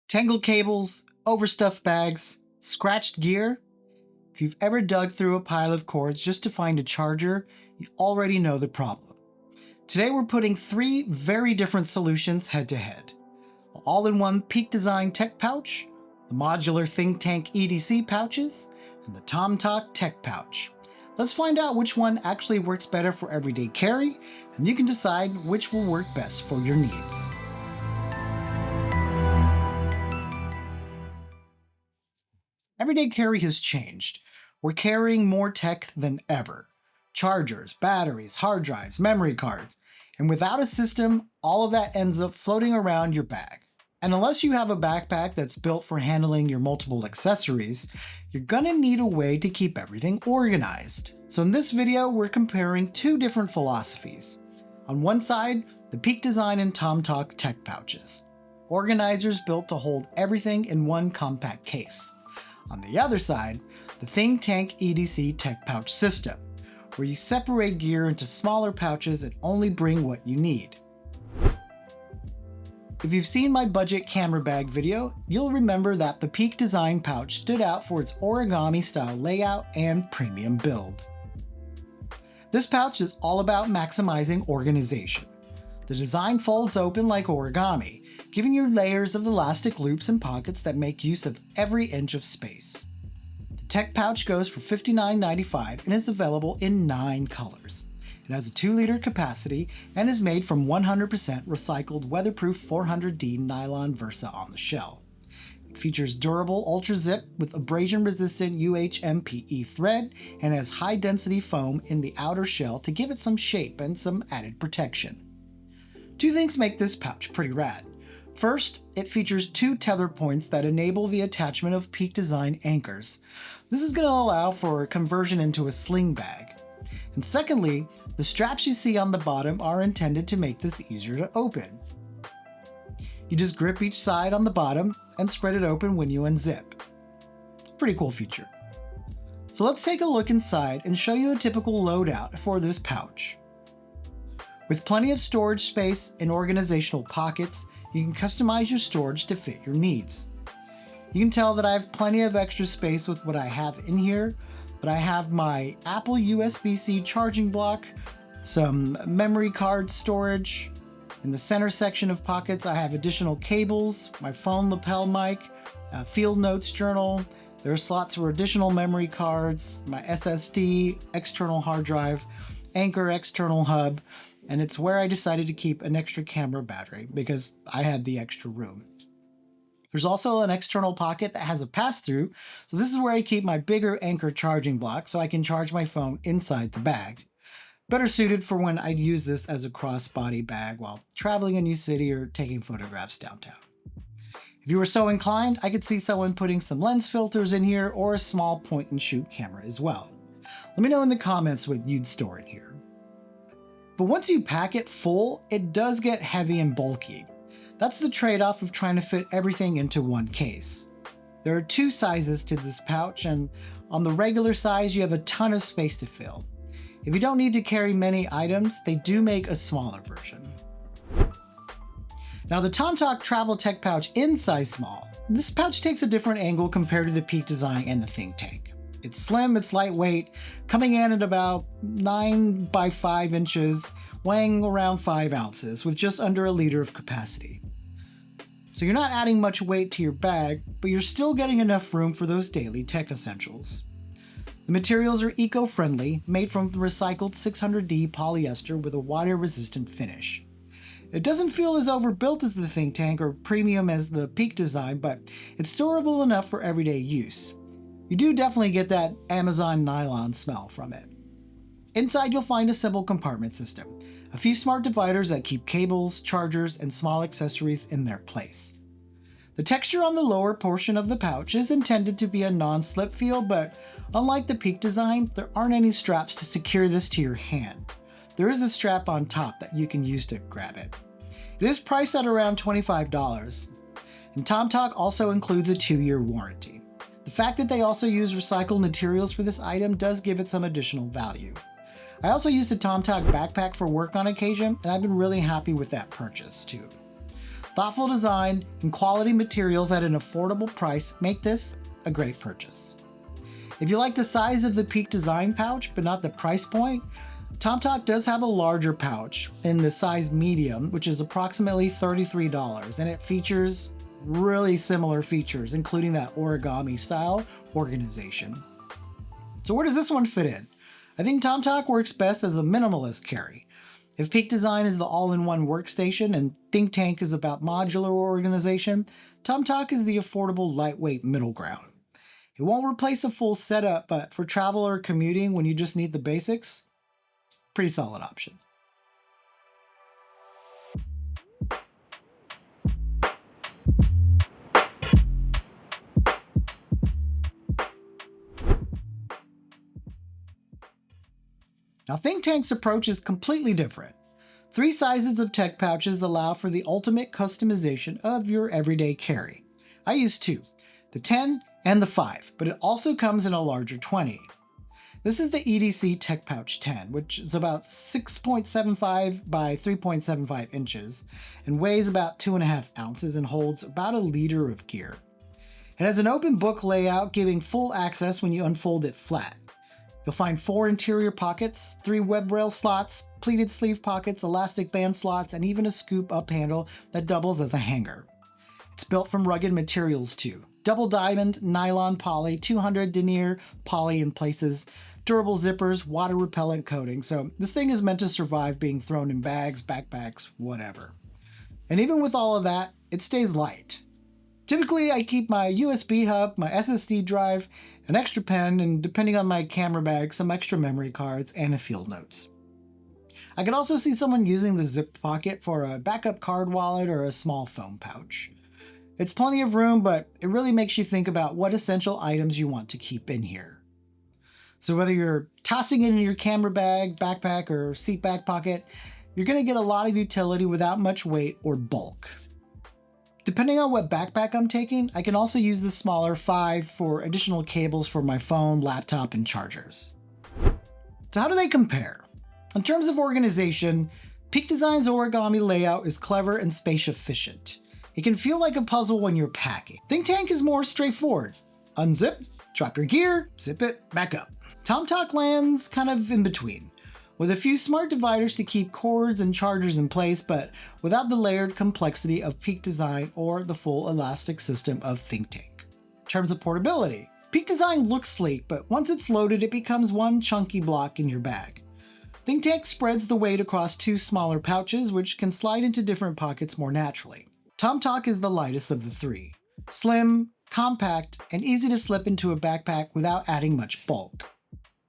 Tangled cables, overstuffed bags, scratched gear. If you've ever dug through a pile of cords just to find a charger, you already know the problem. Today we're putting 3 very different solutions head to head. The all-in-one Peak Design Tech Pouch, the modular Think Tank EDC Pouches, and the Tomtoc Tech Pouch. Let's find out which one actually works better for everyday carry, and you can decide which will work best for your needs. Everyday carry has changed. We're carrying more tech than ever. Chargers, batteries, hard drives, memory cards. And without a system, all of that ends up floating around your bag. And unless you have a backpack that's built for handling your multiple accessories, you're gonna need a way to keep everything organized. So in this video, we're comparing 2 different philosophies. On one side, the Peak Design and Tomtoc Tech Pouches. Organizers built to hold everything in one compact case. On the other side, the Think Tank EDC Tech Pouch system, where you separate gear into smaller pouches and only bring what you need. If you've seen my budget camera bag video, you'll remember that the Peak Design pouch stood out for its origami style layout and premium build. This pouch is all about maximizing organization. The design folds open like origami, giving you layers of elastic loops and pockets that make use of every inch of space. The Tech Pouch goes for $59.95 and is available in 9 colors. It has a 2-liter capacity and is made from 100% recycled weatherproof 400D nylon Versa on the shell. It features durable Ultra Zip with abrasion-resistant UHMPE thread and has high-density foam in the outer shell to give it some shape and some added protection. 2 things make this pouch pretty rad. First, it features 2 tether points that enable the attachment of Peak Design anchors. This is going to allow for conversion into a sling bag. And secondly, the straps you see on the bottom are intended to make this easier to open. You just grip each side on the bottom and spread it open when you unzip. It's a pretty cool feature. So let's take a look inside and show you a typical loadout for this pouch. With plenty of storage space and organizational pockets, you can customize your storage to fit your needs. You can tell that I have plenty of extra space with what I have in here, but I have my Apple USB-C charging block, some memory card storage. In the center section of pockets, I have additional cables, my phone lapel mic, a field notes journal. There are slots for additional memory cards, my SSD, external hard drive, Anchor external hub, and it's where I decided to keep an extra camera battery because I had the extra room. There's also an external pocket that has a pass-through, so this is where I keep my bigger Anchor charging block so I can charge my phone inside the bag. Better suited for when I'd use this as a crossbody bag while traveling a new city or taking photographs downtown. If you were so inclined, I could see someone putting some lens filters in here or a small point-and-shoot camera as well. Let me know in the comments what you'd store in here. But once you pack it full, it does get heavy and bulky. That's the trade-off of trying to fit everything into one case. There are 2 sizes to this pouch, and on the regular size, you have a ton of space to fill. If you don't need to carry many items, they do make a smaller version. Now the Tomtoc Travel Tech Pouch in size small. This pouch takes a different angle compared to the Peak Design and the Think Tank. It's slim, it's lightweight, coming in at about 9 by 5 inches, weighing around 5 ounces with just under a liter of capacity. So you're not adding much weight to your bag, but you're still getting enough room for those daily tech essentials. The materials are eco-friendly, made from recycled 600D polyester with a water-resistant finish. It doesn't feel as overbuilt as the Think Tank or premium as the Peak Design, but it's durable enough for everyday use. You do definitely get that Amazon nylon smell from it. Inside you'll find a simple compartment system, a few smart dividers that keep cables, chargers, and small accessories in their place. The texture on the lower portion of the pouch is intended to be a non-slip feel, but unlike the Peak Design, there aren't any straps to secure this to your hand. There is a strap on top that you can use to grab it. It is priced at around $25, and Tomtoc also includes a 2-year warranty. The fact that they also use recycled materials for this item does give it some additional value. I also used a Tomtoc backpack for work on occasion, and I've been really happy with that purchase too. Thoughtful design and quality materials at an affordable price make this a great purchase. If you like the size of the Peak design pouch, but not the price point, Tomtoc does have a larger pouch in the size medium, which is approximately $33, and it features really similar features, including that origami style organization. So where does this one fit in? I think Tomtoc works best as a minimalist carry. If Peak Design is the all-in-one workstation and Think Tank is about modular organization, Tomtoc is the affordable, lightweight middle ground. It won't replace a full setup, but for travel or commuting when you just need the basics, pretty solid option. Now, Think Tank's approach is completely different. 3 sizes of tech pouches allow for the ultimate customization of your everyday carry. I use 2, the 10 and the 5, but it also comes in a larger 20. This is the EDC Tech Pouch 10, which is about 6.75 by 3.75 inches and weighs about 2.5 ounces and holds about 1 liter of gear. It has an open book layout giving full access when you unfold it flat. You'll find 4 interior pockets, 3 web rail slots, pleated sleeve pockets, elastic band slots, and even a scoop up handle that doubles as a hanger. It's built from rugged materials too. Double diamond, nylon poly, 200 denier poly in places, durable zippers, water repellent coating. So this thing is meant to survive being thrown in bags, backpacks, whatever. And even with all of that, it stays light. Typically, I keep my USB hub, my SSD drive, an extra pen, and depending on my camera bag, some extra memory cards and a field notes. I could also see someone using the zip pocket for a backup card wallet or a small phone pouch. It's plenty of room, but it really makes you think about what essential items you want to keep in here. So whether you're tossing it in your camera bag, backpack, or seat back pocket, you're going to get a lot of utility without much weight or bulk. Depending on what backpack I'm taking, I can also use the smaller 5 for additional cables for my phone, laptop, and chargers. So how do they compare? In terms of organization, Peak Design's origami layout is clever and space efficient. It can feel like a puzzle when you're packing. Think Tank is more straightforward. Unzip, drop your gear, zip it, back up. Tomtoc lands kind of in between, with a few smart dividers to keep cords and chargers in place, but without the layered complexity of Peak Design or the full elastic system of Think Tank. In terms of portability, Peak Design looks sleek, but once it's loaded, it becomes one chunky block in your bag. Think Tank spreads the weight across 2 smaller pouches, which can slide into different pockets more naturally. Tomtoc is the lightest of the 3. Slim, compact, and easy to slip into a backpack without adding much bulk.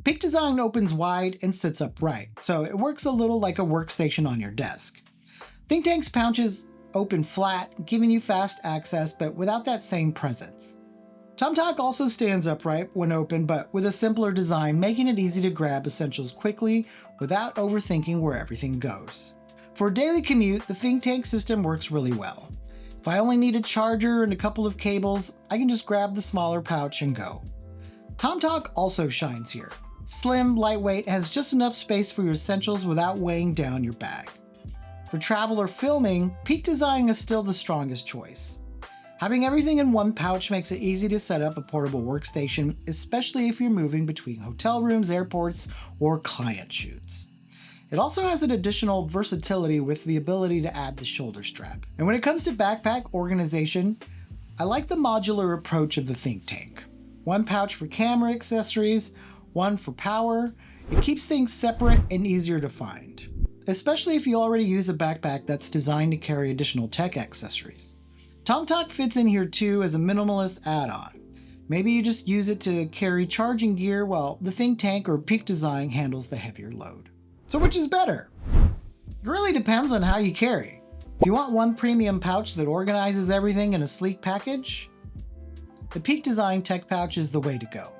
Peak Design opens wide and sits upright, so it works a little like a workstation on your desk. Think Tank's pouches open flat, giving you fast access, but without that same presence. Tomtoc also stands upright when open, but with a simpler design, making it easy to grab essentials quickly without overthinking where everything goes. For a daily commute, the Think Tank system works really well. If I only need a charger and a couple of cables, I can just grab the smaller pouch and go. Tomtoc also shines here. Slim, lightweight, has just enough space for your essentials without weighing down your bag. For travel or filming, Peak Design is still the strongest choice. Having everything in one pouch makes it easy to set up a portable workstation, especially if you're moving between hotel rooms, airports, or client shoots. It also has an additional versatility with the ability to add the shoulder strap. And when it comes to backpack organization, I like the modular approach of the Think Tank. One pouch for camera accessories, one for power. It keeps things separate and easier to find, especially if you already use a backpack that's designed to carry additional tech accessories. Tomtoc fits in here too as a minimalist add-on. Maybe you just use it to carry charging gear while the Think Tank or Peak Design handles the heavier load. So which is better? It really depends on how you carry. If you want one premium pouch that organizes everything in a sleek package, the Peak Design Tech Pouch is the way to go.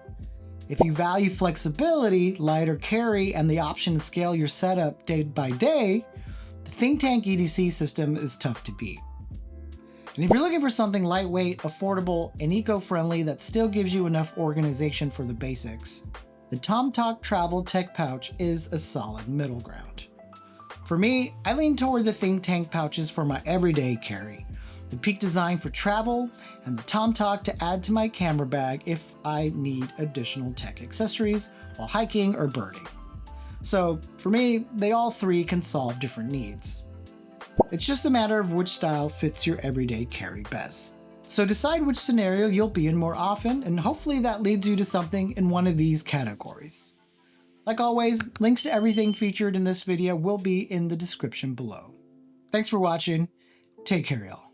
If you value flexibility, lighter carry, and the option to scale your setup day by day, the Think Tank EDC system is tough to beat. And if you're looking for something lightweight, affordable, and eco-friendly that still gives you enough organization for the basics, the Tomtoc Travel Tech Pouch is a solid middle ground. For me, I lean toward the Think Tank pouches for my everyday carry. the Peak design for travel, and the Tomtoc to add to my camera bag if I need additional tech accessories while hiking or birding. So for me, they all three can solve different needs. It's just a matter of which style fits your everyday carry best. So decide which scenario you'll be in more often, and hopefully that leads you to something in one of these categories. Like always, links to everything featured in this video will be in the description below. Thanks for watching. Take care, y'all.